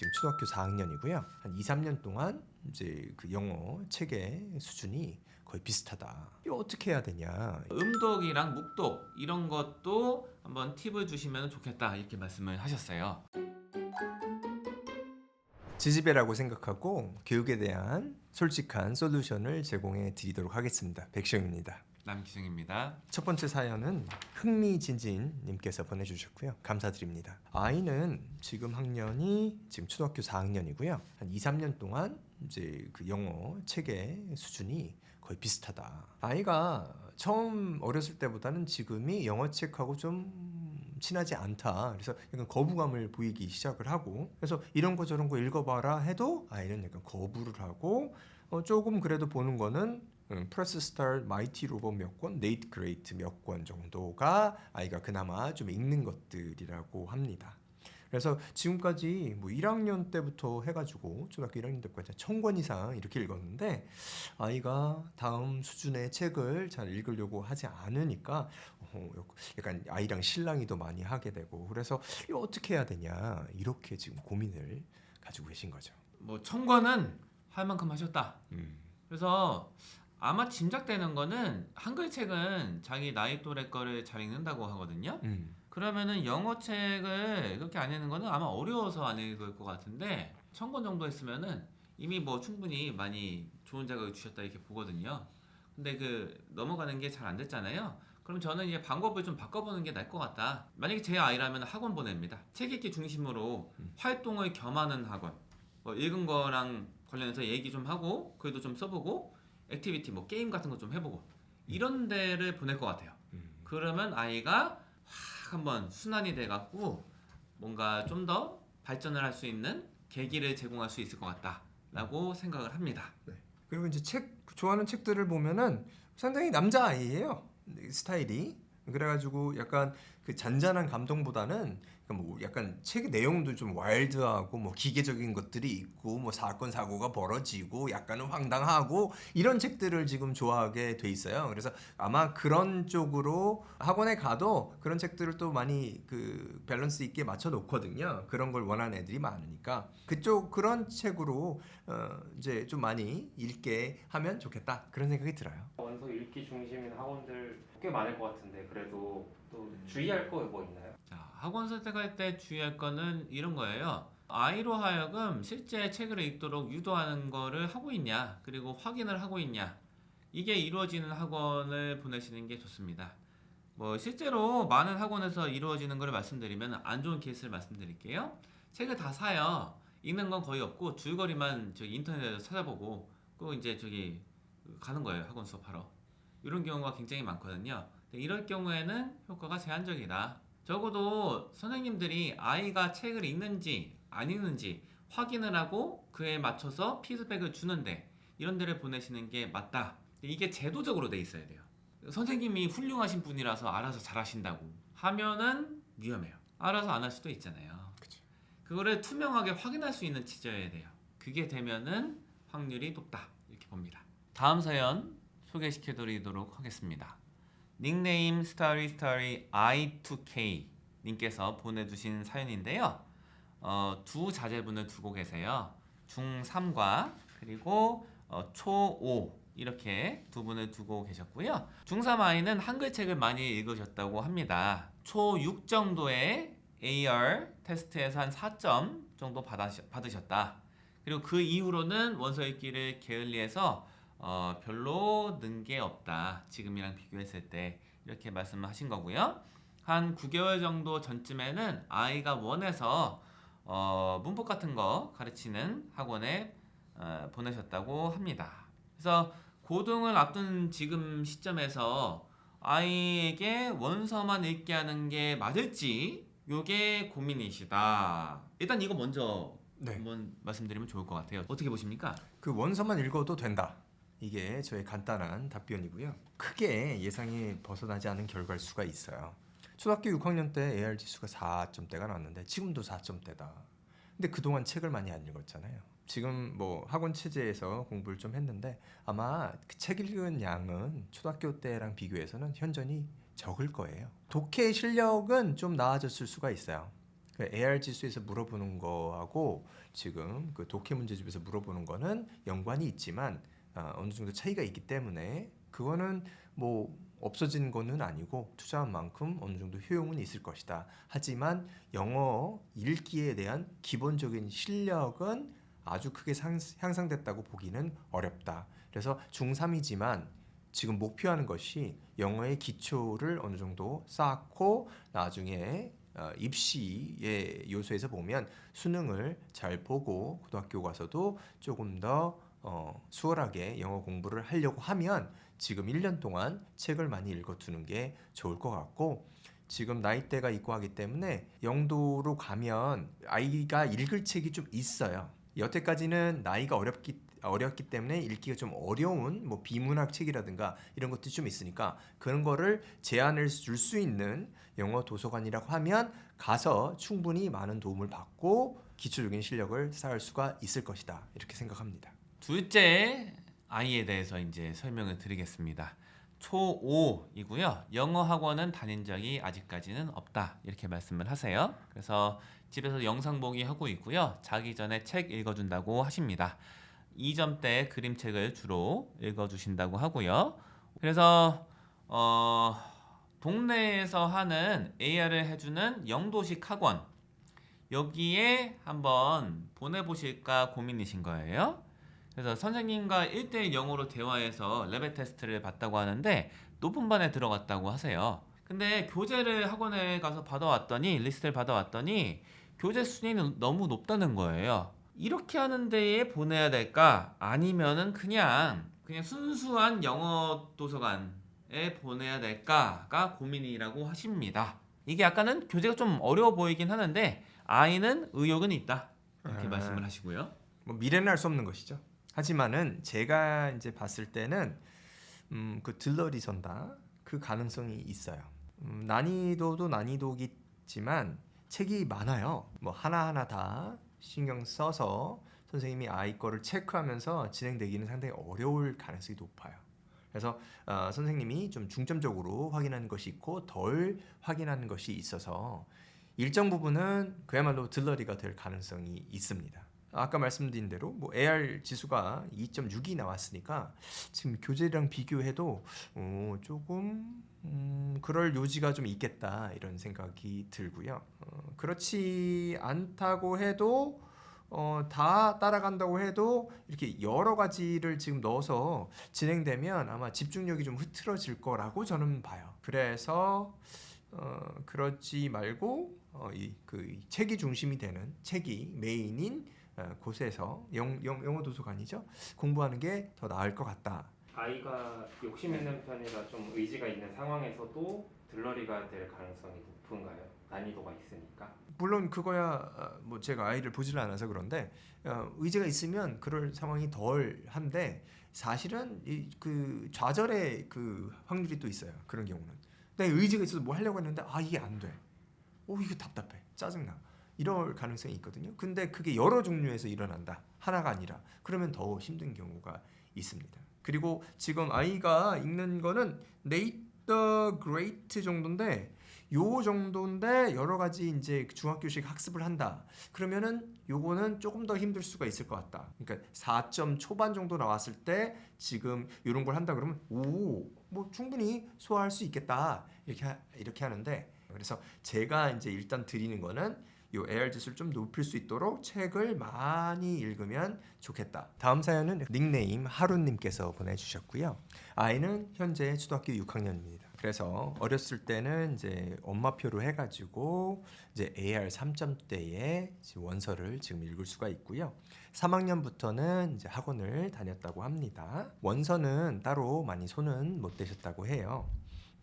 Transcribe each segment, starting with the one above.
지금 초등학교 4학년이고요. 한 2, 3년 동안 이제 그 영어 체계 수준이 거의 비슷하다. 이거 어떻게 해야 되냐? 음독이랑 묵독 이런 것도 한번 팁을 주시면 좋겠다 이렇게 말씀을 하셨어요. 지지배라고 생각하고 교육에 대한 솔직한 솔루션을 제공해 드리도록 하겠습니다. 백시영입니다. 남기승입니다. 첫 번째 사연은 흥미진진님께서 보내주셨고요. 감사드립니다. 아이는 지금 학년이 지금 초등학교 4학년이고요. 한 2, 3년 동안 이제 그 영어 체계 수준이 거의 비슷하다. 아이가 처음 어렸을 때보다는 지금이 영어 책하고 좀 친하지 않다. 그래서 약간 거부감을 보이기 시작을 하고, 그래서 이런 거 저런 거 읽어봐라 해도 아이는 약간 거부를 하고, 조금 그래도 보는 거는 프레스 스타일, 마이티 로버 몇 권, 네이트 그레이트 몇 권 정도가 아이가 그나마 좀 읽는 것들이라고 합니다. 그래서 지금까지 뭐 1학년 때부터 해가지고 초등학교 1학년 때까지 1000권 이상 이렇게 읽었는데, 아이가 다음 수준의 책을 잘 읽으려고 하지 않으니까 약간 아이랑 실랑이 더 많이 하게 되고, 그래서 이거 어떻게 해야 되냐 이렇게 지금 고민을 가지고 계신 거죠. 뭐 1000권은 할 만큼 하셨다. 음. 그래서 아마 짐작되는 거는 한글 책은 자기 나이 또래 거를 잘 읽는다고 하거든요. 그러면은 영어 책을 그렇게 안 읽는 거는 아마 어려워서 안 읽을 것 같은데 1000권 정도 했으면은 이미 뭐 충분히 많이 좋은 자극을 주셨다 이렇게 보거든요. 근데 그 넘어가는 게 잘 안 됐잖아요. 그럼 저는 이제 방법을 좀 바꿔보는 게 나을 것 같다. 만약에 제 아이라면 학원 보냅니다. 책 읽기 중심으로 활동을 겸하는 학원. 뭐 읽은 거랑 관련해서 얘기 좀 하고 글도 좀 써보고 액티비티 뭐 게임 같은 거 좀 해보고 이런 데를 보낼 것 같아요. 그러면 아이가 확 한번 순환이 돼갖고 뭔가 좀 더 발전을 할 수 있는 계기를 제공할 수 있을 것 같다라고 생각을 합니다. 네. 그리고 이제 책 좋아하는 책들을 보면은 상당히 남자 아이예요. 스타일이. 그래가지고 약간 그 잔잔한 감동보다는 뭐 약간 책 내용도 좀 와일드하고 뭐 기계적인 것들이 있고 뭐 사건 사고가 벌어지고 약간은 황당하고 이런 책들을 지금 좋아하게 돼 있어요. 그래서 아마 그런 쪽으로 학원에 가도 그런 책들을 또 많이 그 밸런스 있게 맞춰 놓거든요. 그런 걸 원하는 애들이 많으니까 그쪽 그런 책으로 이제 좀 많이 읽게 하면 좋겠다 그런 생각이 들어요. 원서 읽기 중심인 학원들 꽤 많을 것 같은데 그래도 또 주의할 거 뭐 있나요? 자, 학원 선택할 때 주의할 거는 이런 거예요. 아이로 하여금 실제 책을 읽도록 유도하는 거를 하고 있냐, 그리고 확인을 하고 있냐, 이게 이루어지는 학원을 보내시는 게 좋습니다. 뭐 실제로 많은 학원에서 이루어지는 걸 말씀드리면 안 좋은 케이스를 말씀드릴게요. 책을 다 사요. 읽는 건 거의 없고 줄거리만 저기 인터넷에서 찾아보고 그 이제 저기 가는 거예요. 학원 수업하러. 이런 경우가 굉장히 많거든요. 이럴 경우에는 효과가 제한적이다. 적어도 선생님들이 아이가 책을 읽는지 안 읽는지 확인을 하고 그에 맞춰서 피드백을 주는데 이런 데를 보내시는 게 맞다. 이게 제도적으로 돼 있어야 돼요. 선생님이 훌륭하신 분이라서 알아서 잘하신다고 하면은 위험해요. 알아서 안 할 수도 있잖아요. 그쵸. 그거를 투명하게 확인할 수 있는 지저여야 돼요. 그게 되면은 확률이 높다 이렇게 봅니다. 다음 사연 소개시켜 드리도록 하겠습니다. 닉네임 스타리 I2K 님께서 보내주신 사연인데요. 두 자제분을 두고 계세요. 중3과 그리고 초5 이렇게 두 분을 두고 계셨고요. 중3 아이는 한글책을 많이 읽으셨다고 합니다. 초6 정도의 AR 테스트에서 한 4점 정도 받으셨다. 그리고 그 이후로는 원서 읽기를 게을리해서 별로 는 게 없다. 지금이랑 비교했을 때 이렇게 말씀하신 거고요. 한 9개월 정도 전쯤에는 아이가 원해서 문법 같은 거 가르치는 학원에 보내셨다고 합니다. 그래서 고등을 앞둔 지금 시점에서 아이에게 원서만 읽게 하는 게 맞을지 요게 고민이시다. 일단 이거 먼저 네. 한번 말씀드리면 좋을 것 같아요. 어떻게 보십니까? 그 원서만 읽어도 된다. 이게 저의 간단한 답변이고요. 크게 예상이 벗어나지 않은 결과일 수가 있어요. 초등학교 6학년 때 AR 지수가 4점대가 나왔는데 지금도 4점대다. 근데 그동안 책을 많이 안 읽었잖아요. 지금 뭐 학원 체제에서 공부를 좀 했는데 아마 그 책 읽은 양은 초등학교 때랑 비교해서는 현저히 적을 거예요. 독해 실력은 좀 나아졌을 수가 있어요. 그 AR 지수에서 물어보는 거하고 지금 그 독해 문제집에서 물어보는 거는 연관이 있지만 어느 정도 차이가 있기 때문에 그거는 뭐 없어진 거는 아니고 투자한 만큼 어느 정도 효용은 있을 것이다. 하지만 영어 읽기에 대한 기본적인 실력은 아주 크게 향상됐다고 보기는 어렵다. 그래서 중3이지만 지금 목표하는 것이 영어의 기초를 어느 정도 쌓고 나중에 입시의 요소에서 보면 수능을 잘 보고 고등학교 가서도 조금 더 수월하게 영어 공부를 하려고 하면 지금 1년 동안 책을 많이 읽어두는 게 좋을 것 같고 지금 나이대가 있고 하기 때문에 영도로 가면 아이가 읽을 책이 좀 있어요. 여태까지는 나이가 어렸기 때문에 읽기가 좀 어려운 뭐 비문학 책이라든가 이런 것들이 좀 있으니까 그런 거를 제안을 줄 수 있는 영어 도서관이라고 하면 가서 충분히 많은 도움을 받고 기초적인 실력을 쌓을 수가 있을 것이다. 이렇게 생각합니다. 둘째 아이에 대해서 이제 설명을 드리겠습니다. 초5이고요. 영어 학원은 다닌 적이 아직까지는 없다. 이렇게 말씀을 하세요. 그래서 집에서 영상 보기 하고 있고요. 자기 전에 책 읽어준다고 하십니다. 2점대 그림책을 주로 읽어주신다고 하고요. 그래서 동네에서 하는 AR을 해주는 영도식 학원 여기에 한번 보내보실까 고민이신 거예요. 그래서 선생님과 1대1 영어로 대화해서 레벨 테스트를 받다고 하는데 높은 반에 들어갔다고 하세요. 근데 교재를 학원에 가서 받아왔더니 리스트를 받아왔더니 교재 순위는 너무 높다는 거예요. 이렇게 하는 데에 보내야 될까? 아니면은 그냥 순수한 영어 도서관에 보내야 될까가 고민이라고 하십니다. 이게 약간은 교재가 좀 어려워 보이긴 하는데 아이는 의욕은 있다. 이렇게 말씀을 하시고요. 뭐 미래는 알 수 없는 것이죠. 하지만은 제가 이제 봤을 때는 그 들러리 선다 그 가능성이 있어요. 난이도도 난이도겠지만 책이 많아요. 뭐 하나하나 다 신경 써서 선생님이 아이 거를 체크하면서 진행되기는 상당히 어려울 가능성이 높아요. 그래서 선생님이 좀 중점적으로 확인하는 것이 있고 덜 확인하는 것이 있어서 일정 부분은 그야말로 들러리가 될 가능성이 있습니다. 아까 말씀드린 대로 뭐 AR 지수가 2.6이 나왔으니까 지금 교재랑 비교해도 조금 그럴 요지가 좀 있겠다 이런 생각이 들고요. 그렇지 않다고 해도 다 따라간다고 해도 이렇게 여러 가지를 지금 넣어서 진행되면 아마 집중력이 좀 흐트러질 거라고 저는 봐요. 그래서 그러지 말고 그 책이 중심이 되는 책이 메인인 곳에서 영어 도서관이죠. 공부하는 게 더 나을 것 같다. 아이가 욕심 있는 편이라 좀 의지가 있는 상황에서도 들러리가 될 가능성이 높은가요? 난이도가 있으니까. 물론 그거야 뭐 제가 아이를 보질 않아서 그런데 의지가 있으면 그럴 상황이 덜 한데 사실은 그 좌절의 그 확률이 또 있어요. 그런 경우는 내 의지가 있어서 뭐 하려고 했는데 이게 안 돼. 이거 답답해. 짜증나. 이럴 가능성이 있거든요. 근데 그게 여러 종류에서 일어난다. 하나가 아니라. 그러면 더 힘든 경우가 있습니다. 그리고 지금 아이가 읽는 거는 네이터 그레이트 정도인데 요 정도인데 여러 가지 이제 중학교식 학습을 한다. 그러면은 요거는 조금 더 힘들 수가 있을 것 같다. 그러니까 4점 초반 정도 나왔을 때 지금 이런 걸 한다 그러면 뭐 충분히 소화할 수 있겠다. 이렇게 하는데 그래서 제가 이제 일단 드리는 거는 요 AR 지수를 좀 높일 수 있도록 책을 많이 읽으면 좋겠다. 다음 사연은 닉네임 하루님께서 보내주셨고요. 아이는 현재 초등학교 6학년입니다. 그래서 어렸을 때는 이제 엄마표로 해가지고 이제 AR 3점대의 원서를 지금 읽을 수가 있고요. 3학년부터는 이제 학원을 다녔다고 합니다. 원서는 따로 많이 손은 못 대셨다고 해요.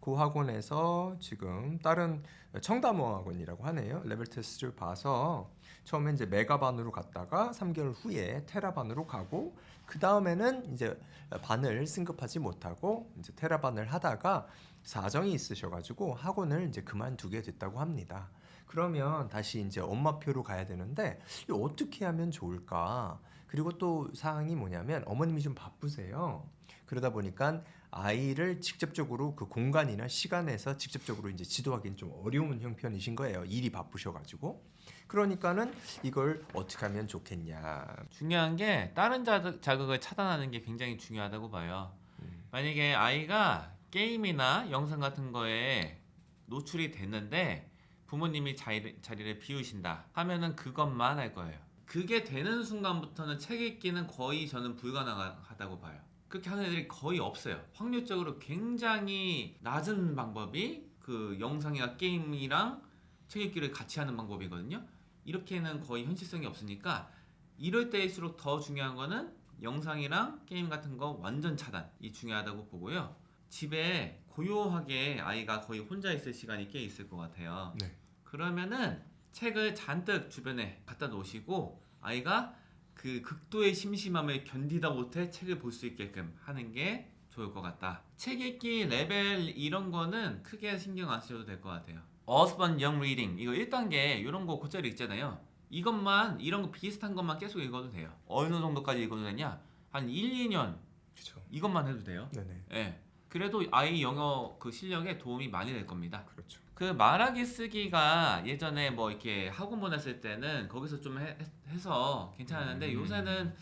그 학원에서 지금 다른 청담호 학원이라고 하네요. 레벨 테스트를 봐서 처음에 이제 메가반으로 갔다가 3개월 후에 테라반으로 가고 그 다음에는 이제 반을 승급하지 못하고 이제 테라반을 하다가 사정이 있으셔가지고 학원을 이제 그만두게 됐다고 합니다. 그러면 다시 이제 엄마표로 가야 되는데 이거 어떻게 하면 좋을까? 그리고 또 사항이 뭐냐면 어머님이 좀 바쁘세요. 그러다 보니까 아이를 직접적으로 그 공간이나 시간에서 직접적으로 이제 지도하기는 좀 어려운 형편이신 거예요. 일이 바쁘셔가지고. 그러니까는 이걸 어떻게 하면 좋겠냐. 중요한 게 다른 자극을 차단하는 게 굉장히 중요하다고 봐요. 만약에 아이가 게임이나 영상 같은 거에 노출이 됐는데 부모님이 자리를 비우신다 하면은 그것만 할 거예요. 그게 되는 순간부터는 책 읽기는 거의 저는 불가능하다고 봐요. 그렇게 하는 애들이 거의 없어요. 확률적으로 굉장히 낮은 방법이 그 영상이나 게임이랑 책 읽기를 같이 하는 방법이거든요. 이렇게는 거의 현실성이 없으니까 이럴 때일수록 더 중요한 거는 영상이랑 게임 같은 거 완전 차단이 중요하다고 보고요. 집에 고요하게 아이가 거의 혼자 있을 시간이 꽤 있을 것 같아요. 네. 그러면은 책을 잔뜩 주변에 갖다 놓으시고 아이가 그 극도의 심심함을 견디다 못해 책을 볼 수 있게끔 하는 게 좋을 것 같다. 책 읽기 레벨 이런 거는 크게 신경 안 쓰셔도 될 것 같아요. Osborne Young Reading 이거 1단계 이런 거 곧잘 읽잖아요. 이것만 이런 거 비슷한 것만 계속 읽어도 돼요. 어느 정도까지 읽어도 되냐? 한 1, 2년 그렇죠. 이것만 해도 돼요. 네네. 예. 그래도 아이 영어 그 실력에 도움이 많이 될 겁니다. 그렇죠. 그 말하기 쓰기가 예전에 뭐 이렇게 학원 보냈을 때는 거기서 좀 해서 괜찮았는데 요새는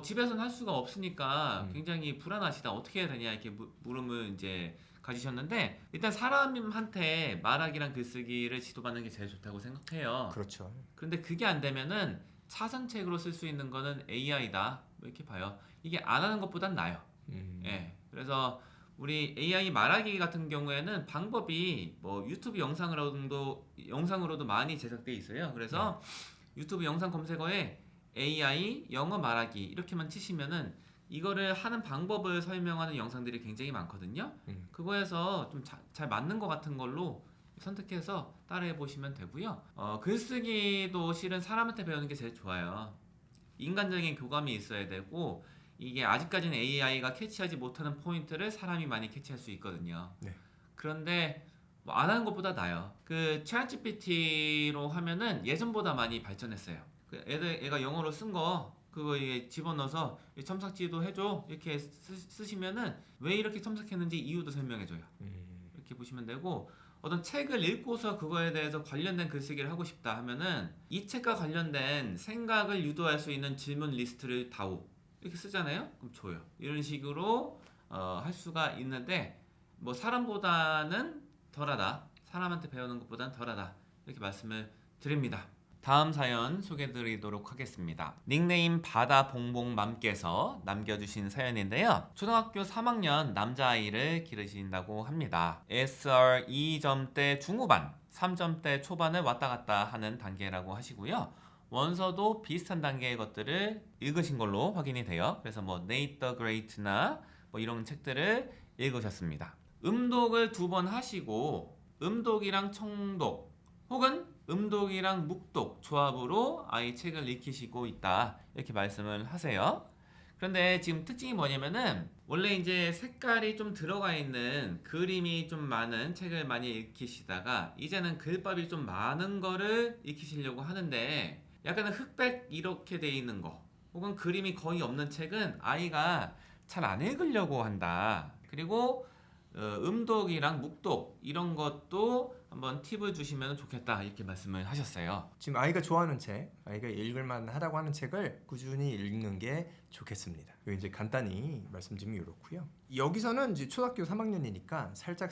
집에서는 할 수가 없으니까 굉장히 불안하시다. 어떻게 해야 되냐 이렇게 물음을 이제 가지셨는데 일단 사람한테 말하기랑 글쓰기를 지도받는 게 제일 좋다고 생각해요. 그렇죠. 그런데 그게 안 되면은 차선책으로 쓸 수 있는 거는 AI다 이렇게 봐요. 이게 안 하는 것보단 나아요. 예. 그래서 우리 AI 말하기 같은 경우에는 방법이 뭐 유튜브 영상으로도 많이 제작돼 있어요. 그래서 유튜브 영상 검색어에 AI 영어 말하기 이렇게만 치시면은 이거를 하는 방법을 설명하는 영상들이 굉장히 많거든요. 그거에서 좀 잘 맞는 것 같은 걸로 선택해서 따라해 보시면 되고요. 글쓰기도 실은 사람한테 배우는 게 제일 좋아요. 인간적인 교감이 있어야 되고 이게 아직까지는 AI가 캐치하지 못하는 포인트를 사람이 많이 캐치할 수 있거든요. 네. 그런데 뭐 안 하는 것보다 나아요. 그 ChatGPT로 하면은 예전보다 많이 발전했어요. 그 애가 영어로 쓴 거 그거 집어넣어서 첨삭지도 해줘 이렇게 쓰시면은 왜 이렇게 첨삭했는지 이유도 설명해줘요. 이렇게 보시면 되고 어떤 책을 읽고서 그거에 대해서 관련된 글쓰기를 하고 싶다 하면은 이 책과 관련된 생각을 유도할 수 있는 질문 리스트를 다오 이렇게 쓰잖아요. 그럼 줘요. 이런 식으로 할 수가 있는데 뭐 사람보다는 덜하다. 사람한테 배우는 것보다는 덜하다. 이렇게 말씀을 드립니다. 다음 사연 소개해드리도록 하겠습니다. 닉네임 바다봉봉맘께서 남겨주신 사연인데요. 초등학교 3학년 남자아이를 기르신다고 합니다. SR 2점대 중후반, 3점대 초반을 왔다 갔다 하는 단계라고 하시고요. 원서도 비슷한 단계의 것들을 읽으신 걸로 확인이 돼요. 그래서 뭐 Nate the Great나 뭐 이런 책들을 읽으셨습니다. 음독을 2번 하시고 음독이랑 청독 혹은 음독이랑 묵독 조합으로 아이 책을 읽히시고 있다 이렇게 말씀을 하세요. 그런데 지금 특징이 뭐냐면은 원래 이제 색깔이 좀 들어가 있는 그림이 좀 많은 책을 많이 읽히시다가 이제는 글밥이 좀 많은 거를 읽히시려고 하는데 약간은 흑백 이렇게 돼 있는 거 혹은 그림이 거의 없는 책은 아이가 잘 안 읽으려고 한다. 그리고 음독이랑 묵독 이런 것도 한번 팁을 주시면 좋겠다 이렇게 말씀을 하셨어요. 지금 아이가 좋아하는 책, 아이가 읽을만 하다고 하는 책을 꾸준히 읽는 게 좋겠습니다. 그리고 이제 간단히 말씀드리면 이렇고요. 여기서는 이제 초등학교 3학년이니까 살짝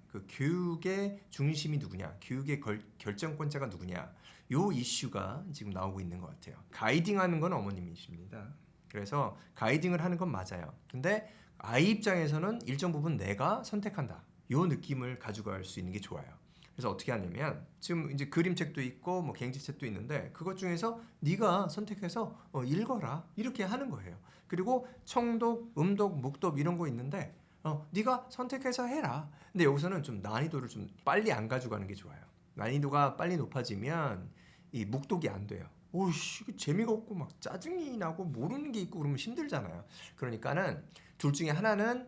그 교육의 중심이 누구냐, 교육의 결정권자가 누구냐, 요 이슈가 지금 나오고 있는 것 같아요. 가이딩하는 건 어머님이십니다. 그래서 가이딩을 하는 건 맞아요. 근데 아이 입장에서는 일정 부분 내가 선택한다. 요 느낌을 가져갈 수 있는 게 좋아요. 그래서 어떻게 하냐면 지금 이제 그림책도 있고 뭐 갱지책도 있는데 그것 중에서 네가 선택해서 읽어라 이렇게 하는 거예요. 그리고 청독, 음독, 묵독 이런 거 있는데 네가 선택해서 해라. 근데 여기서는 좀 난이도를 좀 빨리 안 가져가는 게 좋아요. 난이도가 빨리 높아지면 이 묵독이 안 돼요. 오씨 재미가 없고 막 짜증이 나고 모르는 게 있고 그러면 힘들잖아요. 그러니까는 둘 중에 하나는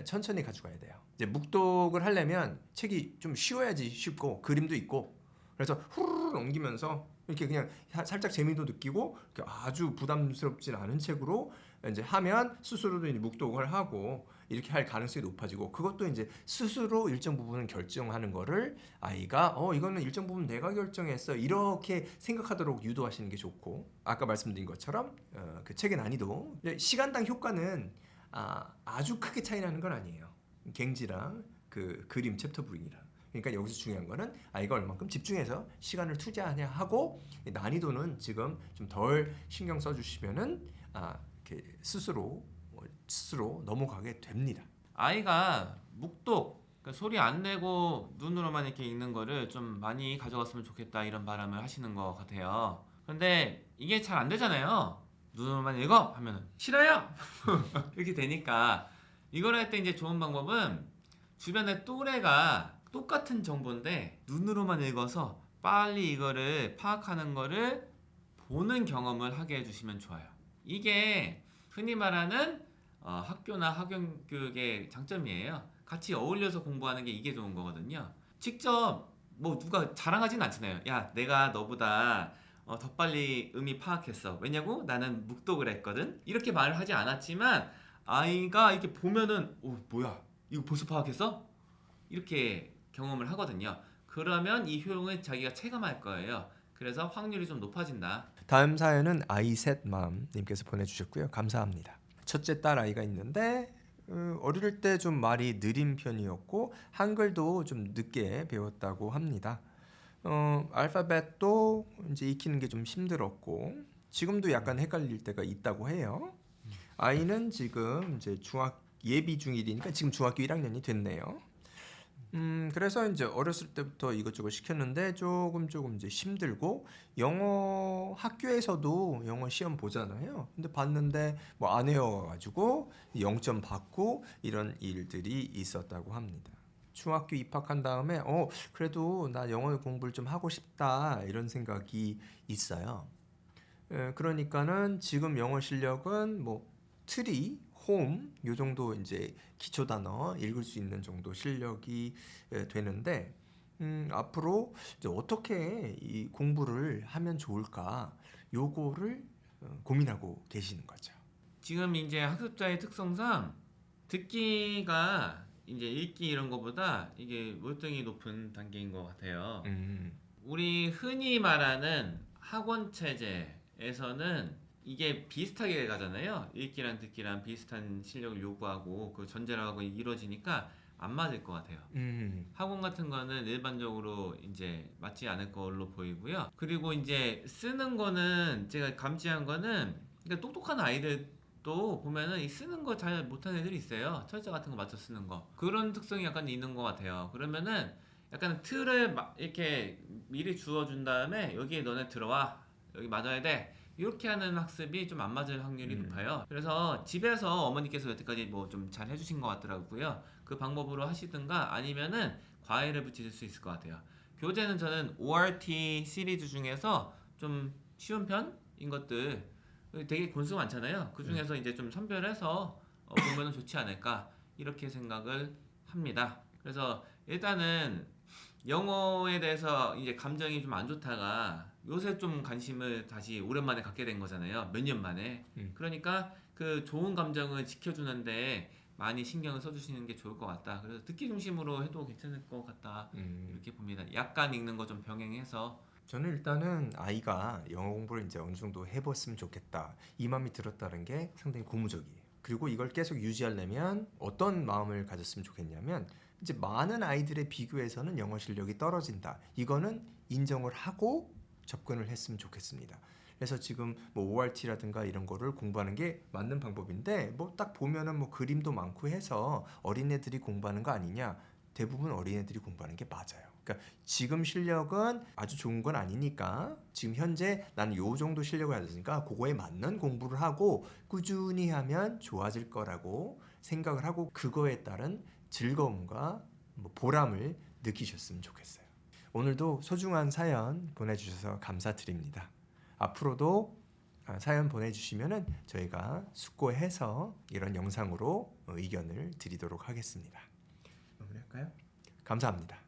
천천히 가져가야 돼요. 이제 묵독을 하려면 책이 좀 쉬워야지 쉽고 그림도 있고 그래서 후루룩 넘기면서 이렇게 그냥 살짝 재미도 느끼고 이렇게 아주 부담스럽진 않은 책으로 이제 하면 스스로도 이제 묵독을 하고 이렇게 할 가능성이 높아지고, 그것도 이제 스스로 일정 부분을 결정하는 거를 아이가 이거는 일정 부분 내가 결정했어 이렇게 생각하도록 유도하시는 게 좋고, 아까 말씀드린 것처럼 그 책의 난이도, 시간당 효과는 아주 크게 차이 나는 건 아니에요. 갱지랑 그 그림 챕터 부분이랑. 그러니까 여기서 중요한 거는 아이가 얼만큼 집중해서 시간을 투자하냐 하고, 난이도는 지금 좀 덜 신경 써주시면은 이렇게 스스로 넘어가게 됩니다. 아이가 묵독, 그러니까 소리 안 내고 눈으로만 이렇게 읽는 거를 좀 많이 가져갔으면 좋겠다 이런 바람을 하시는 것 같아요. 근데 이게 잘 안 되잖아요. 눈으로만 읽어 하면은 싫어요 이렇게 되니까, 이걸 할 때 이제 좋은 방법은 주변에 또래가 똑같은 정보인데 눈으로만 읽어서 빨리 이거를 파악하는 거를 보는 경험을 하게 해주시면 좋아요. 이게 흔히 말하는 학교나 학용교육의 장점이에요. 같이 어울려서 공부하는 게 이게 좋은 거거든요. 직접 뭐 누가 자랑하진 않잖아요. 야, 내가 너보다 더 빨리 의미 파악했어. 왜냐고? 나는 묵독을 했거든. 이렇게 말을 하지 않았지만 아이가 이렇게 보면은 뭐야? 이거 벌써 파악했어? 이렇게 경험을 하거든요. 그러면 이 효용을 자기가 체감할 거예요. 그래서 확률이 좀 높아진다. 다음 사연은 아이셋맘님께서 보내주셨고요. 감사합니다. 첫째 딸 아이가 있는데 어릴 때 좀 말이 느린 편이었고 한글도 좀 늦게 배웠다고 합니다. 알파벳도 이제 익히는 게 좀 힘들었고 지금도 약간 헷갈릴 때가 있다고 해요. 아이는 지금 이제 예비 중1이니까 지금 중학교 1학년이 됐네요. 그래서 이제 어렸을 때부터 이것저것 시켰는데 조금 이제 힘들고, 영어 학교에서도 영어 시험 보잖아요. 근데 봤는데 뭐 안 외워가지고 0점 받고 이런 일들이 있었다고 합니다. 중학교 입학한 다음에 그래도 나 영어 공부를 좀 하고 싶다 이런 생각이 있어요. 그러니까는 지금 영어 실력은 뭐 트리, 홈, 요 정도 이제 기초 단어 읽을 수 있는 정도 실력이 되는데, 앞으로 이제 어떻게 이 공부를 하면 좋을까, 요거를 고민하고 계시는 거죠. 지금 이제 학습자의 특성상 듣기가 이제 읽기 이런 거보다 이게 월등히 높은 단계인 것 같아요. 우리 흔히 말하는 학원 체제에서는 이게 비슷하게 가잖아요. 읽기랑 듣기랑 비슷한 실력을 요구하고 그 전제라고 이루어지니까 안 맞을 것 같아요. 학원 같은 거는 일반적으로 이제 맞지 않을 걸로 보이고요. 그리고 이제 쓰는 거는 제가 감지한 거는, 그러니까 똑똑한 아이들도 보면은 이 쓰는 거 잘 못하는 애들이 있어요. 철자 같은 거 맞춰 쓰는 거. 그런 특성이 약간 있는 것 같아요. 그러면은 약간 틀을 이렇게 미리 주어준 다음에 여기에 너네 들어와, 여기 맞아야 돼, 이렇게 하는 학습이 좀 안 맞을 확률이 높아요. 그래서 집에서 어머니께서 여태까지 뭐 좀 잘 해주신 것 같더라고요. 그 방법으로 하시든가 아니면은 과외를 붙이실 수 있을 것 같아요. 교재는 저는 ORT 시리즈 중에서 좀 쉬운 편인 것들, 되게 권수 많잖아요. 그 중에서 이제 좀 선별해서 보면은 좋지 않을까 이렇게 생각을 합니다. 그래서 일단은 영어에 대해서 이제 감정이 좀 안 좋다가 요새 좀 관심을 다시 오랜만에 갖게 된 거잖아요. 몇 년 만에. 그러니까 그 좋은 감정을 지켜주는데 많이 신경을 써주시는 게 좋을 것 같다. 그래서 듣기 중심으로 해도 괜찮을 것 같다. 이렇게 봅니다. 약간 읽는 거 좀 병행해서. 저는 일단은 아이가 영어 공부를 이제 어느 정도 해봤으면 좋겠다, 이 마음이 들었다는 게 상당히 고무적이에요. 그리고 이걸 계속 유지하려면 어떤 마음을 가졌으면 좋겠냐면, 이제 많은 아이들의 비교에서는 영어 실력이 떨어진다, 이거는 인정을 하고 접근을 했으면 좋겠습니다. 그래서 지금 뭐 ORT라든가 이런 거를 공부하는 게 맞는 방법인데, 뭐 딱 보면은 뭐 그림도 많고 해서 어린애들이 공부하는 거 아니냐, 대부분 어린애들이 공부하는 게 맞아요. 그러니까 지금 실력은 아주 좋은 건 아니니까 지금 현재 나는 요 정도 실력을 가졌으니까 그거에 맞는 공부를 하고 꾸준히 하면 좋아질 거라고 생각을 하고, 그거에 따른 즐거움과 뭐 보람을 느끼셨으면 좋겠어요. 오늘도 소중한 사연 보내주셔서 감사드립니다. 앞으로도 사연 보내주시면은 저희가 숙고해서 이런 영상으로 의견을 드리도록 하겠습니다. 마무리할까요? 감사합니다.